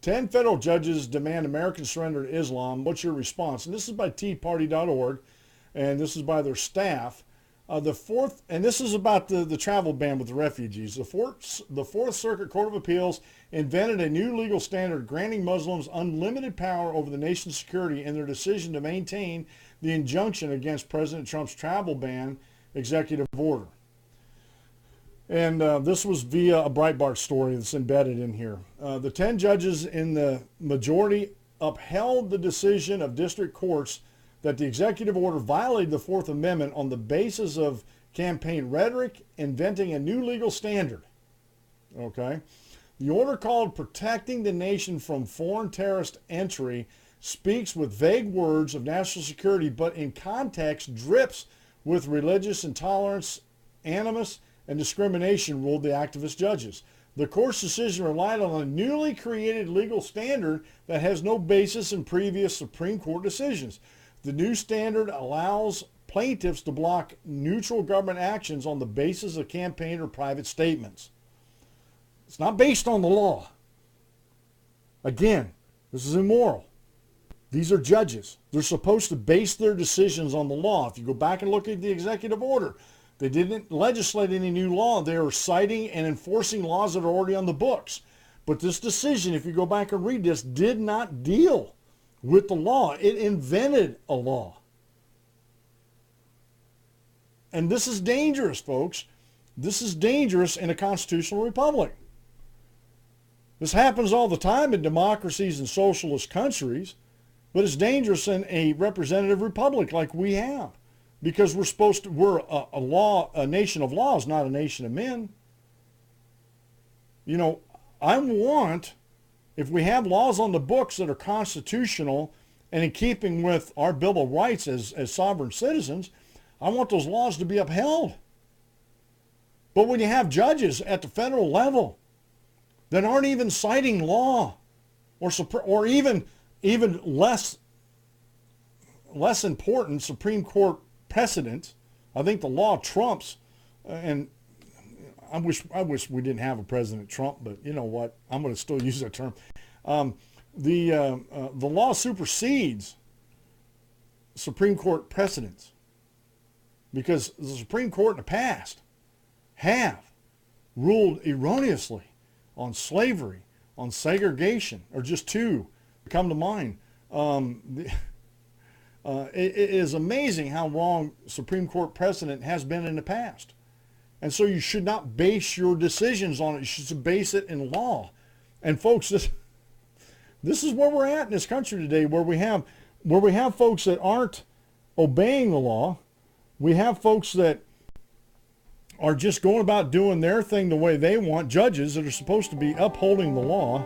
federal judges demand American surrender to Islam. What's your response? And this is by teaparty.org, and this is by their staff. And this is about the travel ban with the refugees. The Fourth Circuit Court of Appeals invented a new legal standard granting Muslims unlimited power over the nation's security in their decision to maintain the injunction against President Trump's travel ban executive order. And this was via a Breitbart story that's embedded in here. The 10 judges in the majority upheld the decision of district courts that the executive order violated the Fourth Amendment on the basis of campaign rhetoric, inventing a new legal standard. Okay? The order called Protecting the Nation from Foreign Terrorist Entry speaks with vague words of national security, but in context drips with religious intolerance, animus, and discrimination, ruled the activist judges. The court's decision relied on a newly created legal standard that has no basis in previous Supreme Court decisions. The new standard allows plaintiffs to block neutral government actions on the basis of campaign or private statements. It's not based on the law. Again, this is immoral. These are judges. They're supposed to base their decisions on the law. If you go back and look at the executive order, they didn't legislate any new law. They are citing and enforcing laws that are already on the books. But this decision, if you go back and read this, did not deal with the law. It invented a law. And this is dangerous, folks. This is dangerous in a constitutional republic. This happens all the time in democracies and socialist countries, but it's dangerous in a representative republic like we have, because we're a nation of laws, not a nation of men. You know, if we have laws on the books that are constitutional and in keeping with our Bill of Rights as sovereign citizens, I want those laws to be upheld. But when you have judges at the federal level that aren't even citing law or even less important Supreme Court precedent, I think the law trumps, and I wish we didn't have a President Trump, but you know what? I'm going to still use that term. The law supersedes Supreme Court precedents, because the Supreme Court in the past have ruled erroneously on slavery, on segregation, or just two come to mind. It is amazing how wrong Supreme Court precedent has been in the past. And so you should not base your decisions on it. You should base it in law. And folks, this is where we're at in this country today, where we have folks that aren't obeying the law. We have folks that are just going about doing their thing the way they want, judges that are supposed to be upholding the law.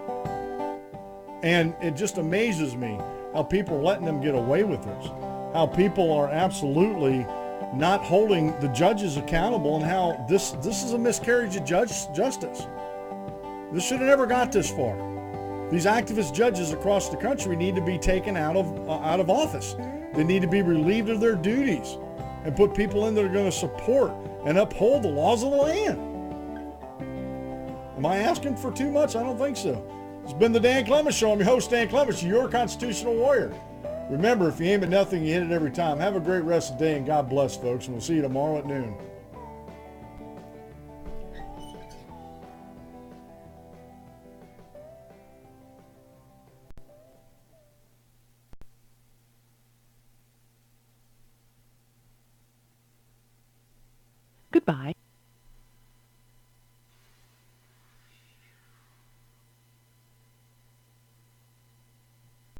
And it just amazes me how people are letting them get away with this, how people are absolutely not holding the judges accountable, and how this is a miscarriage of justice. This should have never got this far. These activist judges across the country need to be taken out of office. They need to be relieved of their duties and put people in that are going to support and uphold the laws of the land. Am I asking for too much? I don't think so. It's been the Dan Clements Show. I'm your host, Dan Clements, your constitutional warrior. Remember, if you aim at nothing, you hit it every time. Have a great rest of the day, and God bless, folks, and we'll see you tomorrow at noon. Goodbye.